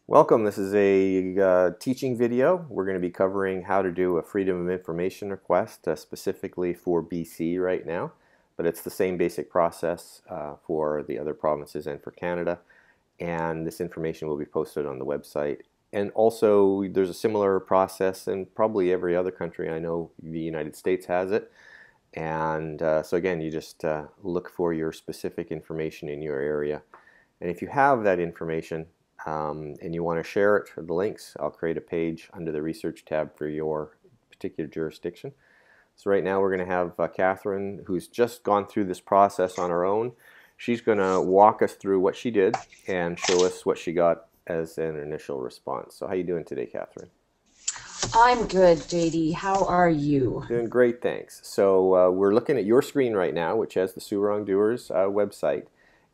Welcome. This is a teaching video. We're going to be covering how to do a Freedom of Information request specifically for BC right now, but it's the same basic process for the other provinces and for Canada, and this information will be posted on the website. And also there's a similar process in probably every other country. I know the United States has it, and so again, you just look for your specific information in your area, and if you have that information and you want to share it, the links, I'll create a page under the research tab for your particular jurisdiction. So right now we're going to have Catherine, who's just gone through this process on her own. She's going to walk us through what she did and show us what she got as an initial response. So how you doing today, Catherine? I'm good, JD. How are you? Doing great, thanks. So we're looking at your screen right now, which has the Sue Wrongdoers website.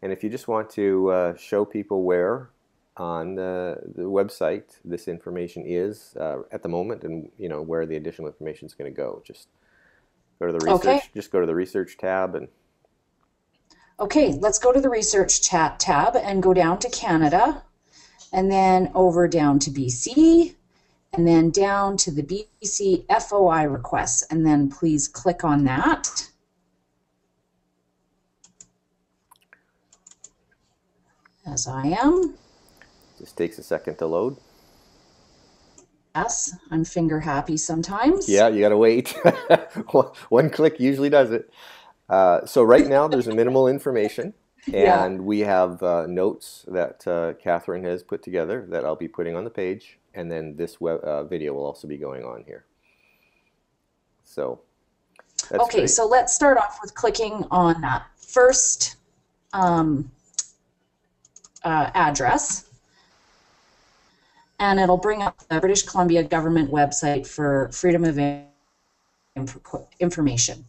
And if you just want to show people where on the website this information is at the moment, and where the additional information is going to go, just go to the research. Okay. Just go to the research tab and. Okay, let's go to the research tab and go down to Canada, and then over down to BC, and then down to the BC FOI requests, and then please click on that. As I am. Just takes a second to load. Yes, I'm finger happy sometimes. Yeah, you gotta wait. One click usually does it. So right now there's a minimal information, and we have notes that Catherine has put together that I'll be putting on the page, and then this video will also be going on here. So that's okay, great. So let's start off with clicking on that first address. And it'll bring up the British Columbia government website for Freedom of Information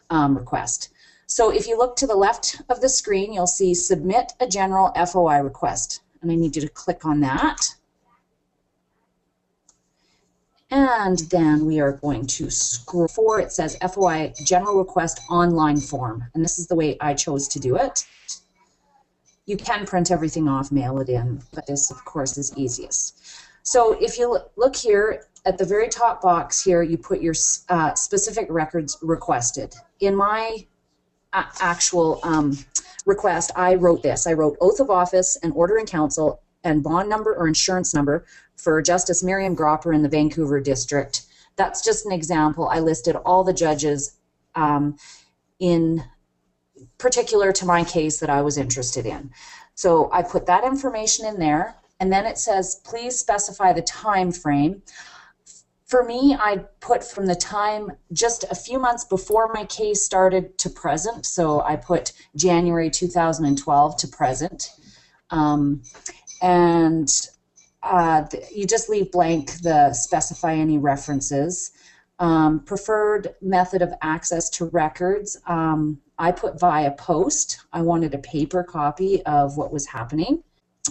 request. So if you look to the left of the screen, you'll see Submit a General FOI Request. And I need you to click on that. And then we are going to scroll forward. It says FOI General Request Online Form. And this is the way I chose to do it. You can print everything off, mail it in, but this, of course, is easiest. So if you look here at the very top box here, you put your specific records requested. In my actual request, I wrote this. I wrote oath of office and order in council and bond number or insurance number for Justice Miriam Gropper in the Vancouver district. That's just an example. I listed all the judges in particular to my case that I was interested in. So I put that information in there, and then it says please specify the time frame. For me, I put from the time just a few months before my case started to present, so I put January 2012 to present. You just leave blank the specify any references. Preferred method of access to records, I put via post. I wanted a paper copy of what was happening.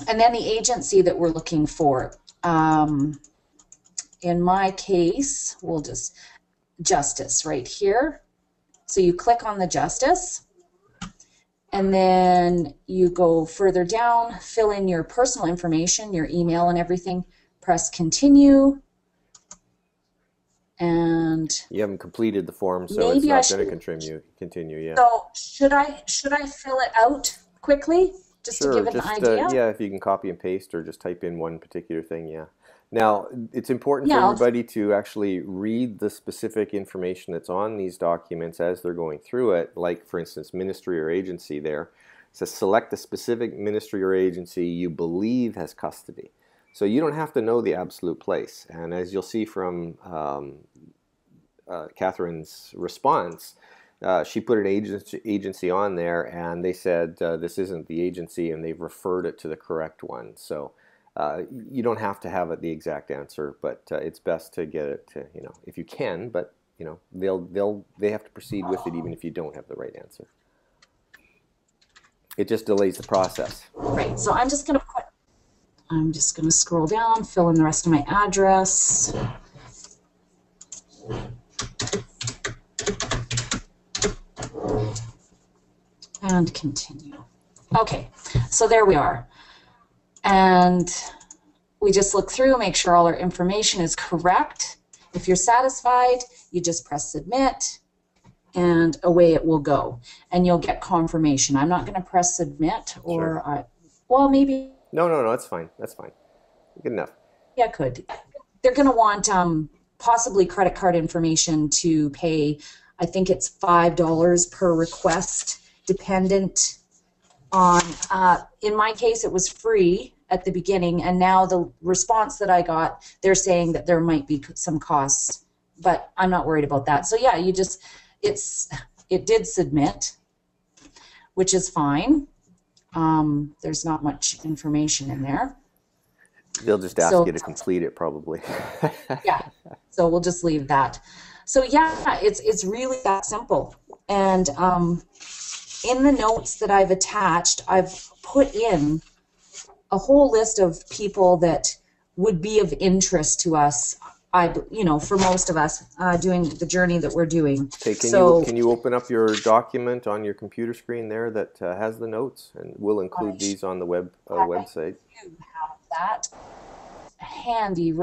And then the agency that we're looking for. In my case, we'll just justice right here. So you click on the justice, and then you go further down, fill in your personal information, your email and everything, press continue. And you haven't completed the form, so it's not going to continue. Yeah. So should I fill it out quickly just to give it an idea? Yeah, if you can copy and paste or just type in one particular thing. Yeah. Now it's important for everybody to actually read the specific information that's on these documents as they're going through it. Like for instance, ministry or agency. There it says select the specific ministry or agency you believe has custody. So you don't have to know the absolute place. And as you'll see from Catherine's response, she put an agency on there, and they said this isn't the agency, and they've referred it to the correct one. So you don't have to have the exact answer, but it's best to get it to, if you can. But they have to proceed with it even if you don't have the right answer. It just delays the process. Right. So I'm just going to scroll down, fill in the rest of my address. And continue. Okay, so there we are. And we just look through, make sure all our information is correct. If you're satisfied, you just press submit, and away it will go. And you'll get confirmation. I'm not going to press submit, or, Sure. well, maybe No, that's fine. That's fine. Good enough. I could. They're going to want possibly credit card information to pay. I think it's $5 per request, dependent on, in my case, it was free at the beginning, and now the response that I got, they're saying that there might be some costs, but I'm not worried about that. So yeah, you just, it did submit, which is fine. There's not much information in there. They'll just ask So you to complete it probably. yeah, so we'll just leave that. So yeah, it's really that simple. And in the notes that I've attached, I've put in a whole list of people that would be of interest to us. For most of us doing the journey that we're doing. Okay, can you open up your document on your computer screen there that has the notes, and we'll include these on the website. I do have that handy.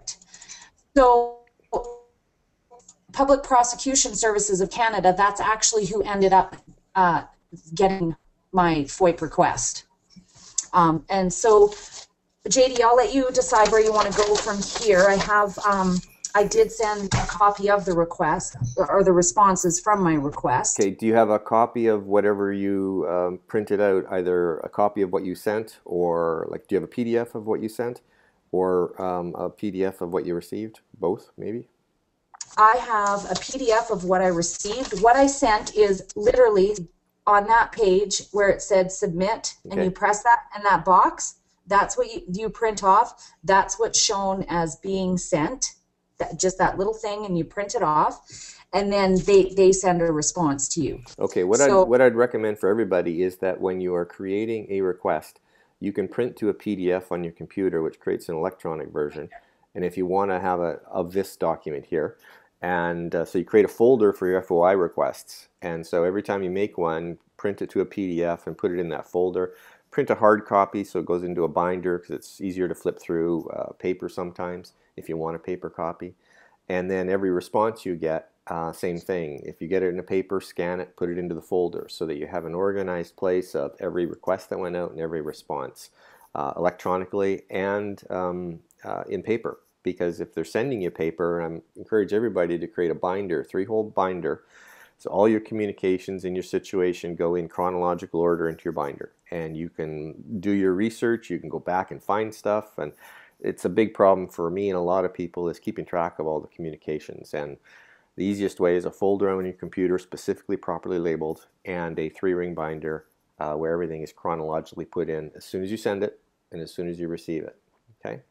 So Public Prosecution Services of Canada, that's actually who ended up getting my FOIP request. And so, JD, I'll let you decide where you want to go from here. I did send a copy of the request, or the responses from my request. Okay, do you have a copy of whatever you printed out, either a copy of what you sent, or do you have a PDF of what you sent, or a PDF of what you received? Both, maybe? I have a PDF of what I received. What I sent is literally on that page where it said submit, and you press that in that box. That's what you print off. That's what's shown as being sent. Just that little thing, and you print it off, and then they send a response to you. Okay, what I'd recommend for everybody is that when you are creating a request, you can print to a PDF on your computer, which creates an electronic version. And if you want to have of this document here, and so you create a folder for your FOI requests, and so every time you make one, print it to a PDF and put it in that folder. Print a hard copy so it goes into a binder, because it's easier to flip through paper sometimes if you want a paper copy. And then every response you get, same thing. If you get it in a paper, scan it, put it into the folder so that you have an organized place of every request that went out and every response, electronically and in paper. Because if they're sending you paper, I encourage everybody to create a binder, 3-hole binder. So all your communications in your situation go in chronological order into your binder, and you can do your research, you can go back and find stuff, and it's a big problem for me and a lot of people is keeping track of all the communications. And the easiest way is a folder on your computer, specifically properly labeled, and a 3-ring binder where everything is chronologically put in as soon as you send it and as soon as you receive it. Okay?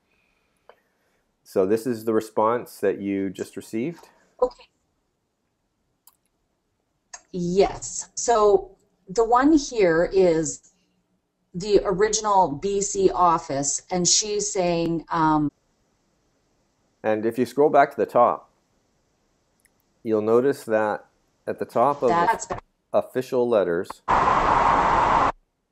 So this is the response that you just received. Okay. Yes. So the one here is the original BC office, and she's saying... and if you scroll back to the top, you'll notice that at the top of official letters,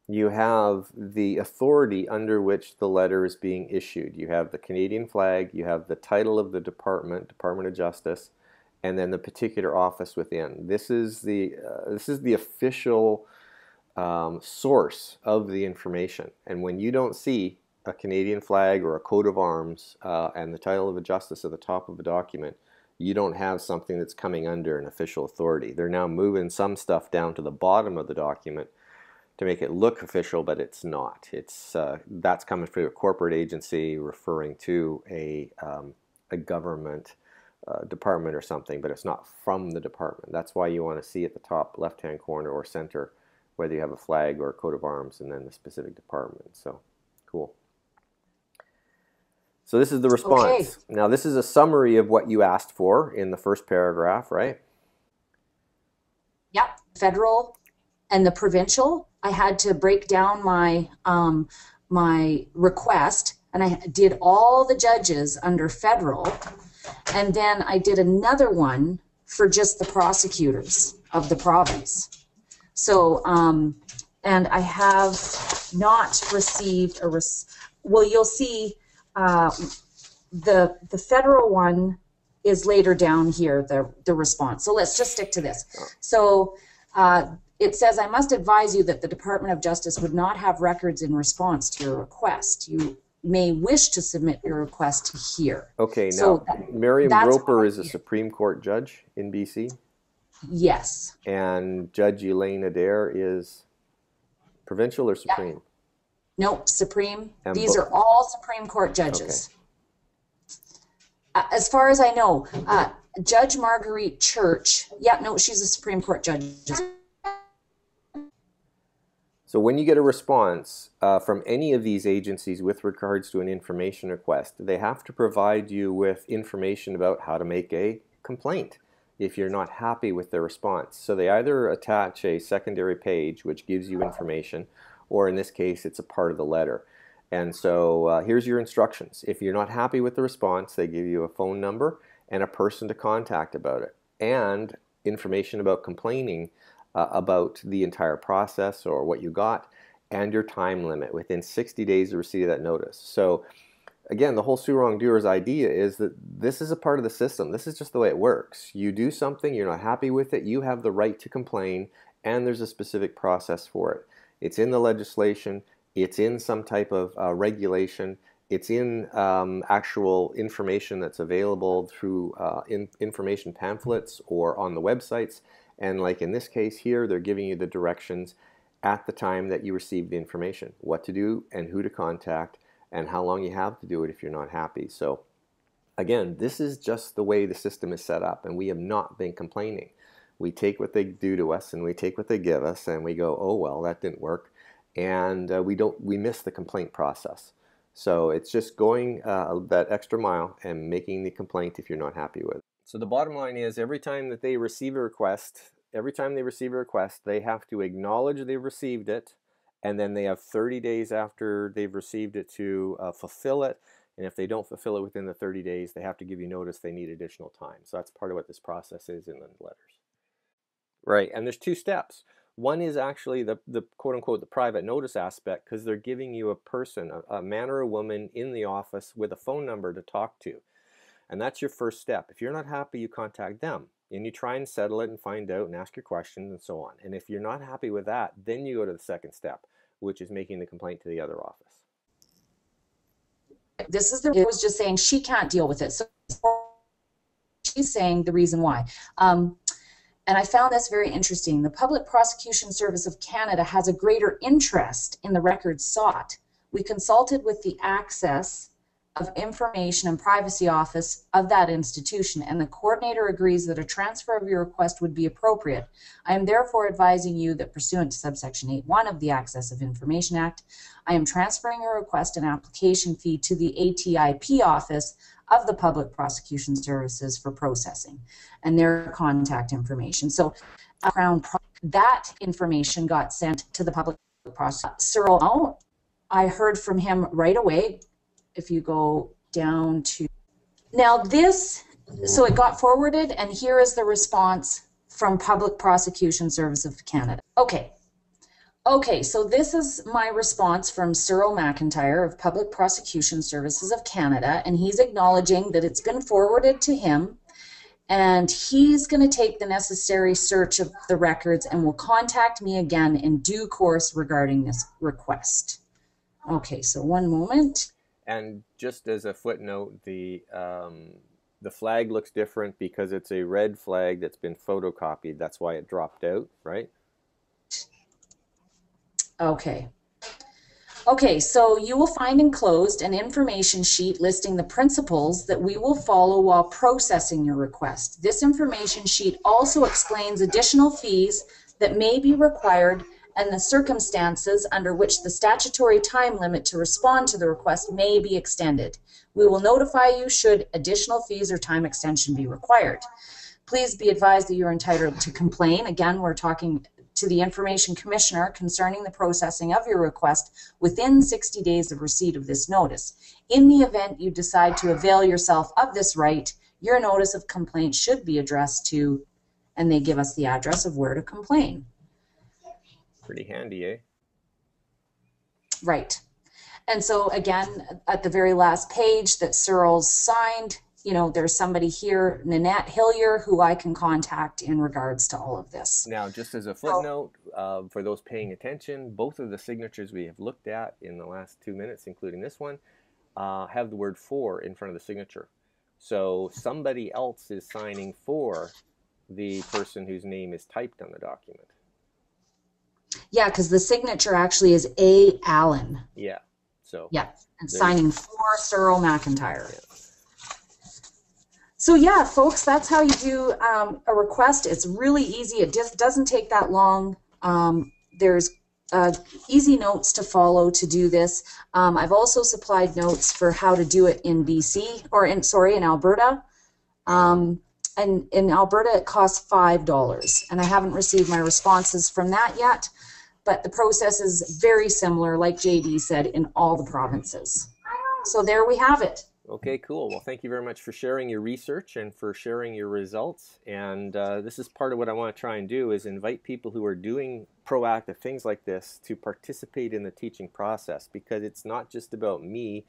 you have the authority under which the letter is being issued. You have the Canadian flag, you have the title of the department, Department of Justice, and then the particular office within. This is the official source of the information. And when you don't see a Canadian flag or a coat of arms and the title of a justice at the top of a document, you don't have something that's coming under an official authority. They're now moving some stuff down to the bottom of the document to make it look official, but it's not. It's that's coming from a corporate agency referring to a government department or something, but it's not from the department. That's why you want to see at the top left-hand corner or center whether you have a flag or a coat of arms and then the specific department. So, cool. So this is the response. Okay. Now this is a summary of what you asked for in the first paragraph, right? Yep. Federal and the provincial. I had to break down my my request, and I did all the judges under federal, and then I did another one for just the prosecutors of the province. So, and I have not received a well, you'll see The federal one is later down here, the response. So let's just stick to this. So it says, I must advise you that the Department of Justice would not have records in response to your request. You may wish to submit your request here. Okay, so now Miriam Roper is a Supreme Court judge in BC. Yes. And Judge Elaine Adair is provincial or Supreme? Yeah. Nope, Supreme. And these are all Supreme Court judges. Okay. As far as I know, Judge Marguerite Church, yeah, no, she's a Supreme Court judge. So when you get a response from any of these agencies with regards to an information request, they have to provide you with information about how to make a complaint if you're not happy with their response. So they either attach a secondary page which gives you information, or in this case it's a part of the letter. And so here's your instructions. If you're not happy with the response, they give you a phone number and a person to contact about it, and information about complaining about the entire process or what you got, and your time limit within 60 days of receipt of that notice. So again, the whole sue wrongdoers idea is that this is a part of the system. This is just the way it works. You do something, you're not happy with it, you have the right to complain, and there's a specific process for it. It's in the legislation, it's in some type of regulation, it's in actual information that's available through information pamphlets or on the websites. And like in this case here, they're giving you the directions at the time that you receive the information, what to do and who to contact and how long you have to do it if you're not happy. So again, this is just the way the system is set up, and we have not been complaining. We take what they do to us and we take what they give us and we go, oh well, that didn't work, and we miss the complaint process. So it's just going that extra mile and making the complaint if you're not happy with it. So the bottom line is, every time that they receive a request, they have to acknowledge they've received it, and then they have 30 days after they've received it to fulfill it. And if they don't fulfill it within the 30 days, they have to give you notice they need additional time. So that's part of what this process is in the letters. Right, and there's two steps. One is actually the quote-unquote the private notice aspect, because they're giving you a person, a man or a woman in the office with a phone number to talk to. And that's your first step. If you're not happy, you contact them and you try and settle it and find out and ask your questions and so on. And if you're not happy with that, then you go to the second step, which is making the complaint to the other office. It was just saying she can't deal with it. So she's saying the reason why. And I found this very interesting. The Public Prosecution Service of Canada has a greater interest in the records sought. We consulted with the Access of Information and Privacy Office of that institution, and the coordinator agrees that a transfer of your request would be appropriate. I am therefore advising you that pursuant to subsection 8.1 of the Access of Information Act, I am transferring your request and application fee to the ATIP office of the Public Prosecution Services for processing and their contact information. So that information got sent to the Public Prosecution. Cyril, I heard from him right away. If you go down to now this, so it got forwarded, and here is the response from Public Prosecution Service of Canada. Okay, so this is my response from Cyril McIntyre of Public Prosecution Services of Canada, and he's acknowledging that it's been forwarded to him, and he's going to take the necessary search of the records and will contact me again in due course regarding this request. Okay, so one moment. And just as a footnote, the flag looks different because it's a red flag that's been photocopied. That's why it dropped out, right? Okay. Okay, so you will find enclosed an information sheet listing the principles that we will follow while processing your request. This information sheet also explains additional fees that may be required and the circumstances under which the statutory time limit to respond to the request may be extended. We will notify you should additional fees or time extension be required. Please be advised that you're entitled to complain. Again, we're talking to the Information Commissioner concerning the processing of your request within 60 days of receipt of this notice. In the event you decide to avail yourself of this right, your notice of complaint should be addressed to, and they give us the address of where to complain. Pretty handy, eh? Right. And so again, at the very last page that Cyril's signed, you know, there's somebody here, Nanette Hillier, who I can contact in regards to all of this. Now, just as a So, footnote, for those paying attention, both of the signatures we have looked at in the last 2 minutes, including this one, have the word "for" in front of the signature. So somebody else is signing for the person whose name is typed on the document. yeah, because the signature actually is A. Allen. Yeah. So Yeah, and there you signing for Cyril McIntyre. yeah. So yeah, folks, that's how you do a request. It's really easy. It just doesn't take that long. There's easy notes to follow to do this. I've also supplied notes for how to do it in BC, or in Alberta. And in Alberta, it costs $5, and I haven't received my responses from that yet. But the process is very similar, like JD said, in all the provinces. So there we have it. Okay, cool. Well, thank you very much for sharing your research and for sharing your results. And this is part of what I want to try and do is invite people who are doing proactive things like this to participate in the teaching process, because it's not just about me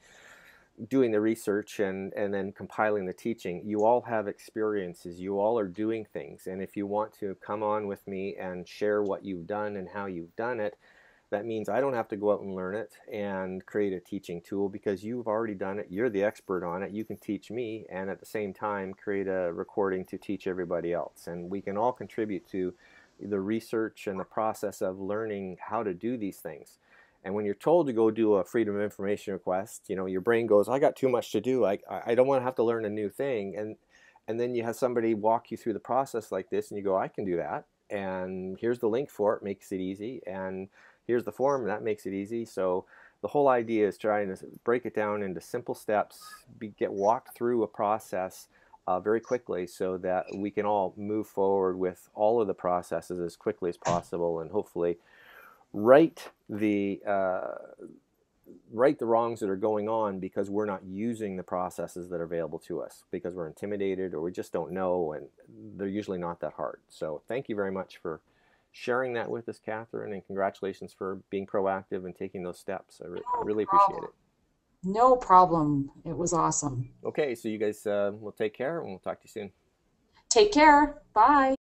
doing the research and then compiling the teaching. You all have experiences. You all are doing things. And if you want to come on with me and share what you've done and how you've done it, that means I don't have to go out and learn it and create a teaching tool, because you've already done it. You're the expert on it. You can teach me, and at the same time create a recording to teach everybody else. And we can all contribute to the research and the process of learning how to do these things. And when you're told to go do a Freedom of Information request, you know, your brain goes, I got too much to do. I don't want to have to learn a new thing. And then you have somebody walk you through the process like this, and you go, I can do that. And here's the link for it, makes it easy. And here's the form, and that makes it easy. So the whole idea is trying to break it down into simple steps, get walked through a process very quickly, so that we can all move forward with all of the processes as quickly as possible, and hopefully right the wrongs that are going on because we're not using the processes that are available to us, because we're intimidated or we just don't know, and they're usually not that hard. So thank you very much for sharing that with us, Catherine, and congratulations for being proactive and taking those steps. I really appreciate it. No problem. It was awesome. Okay, so you guys will take care, and we'll talk to you soon. Take care. Bye.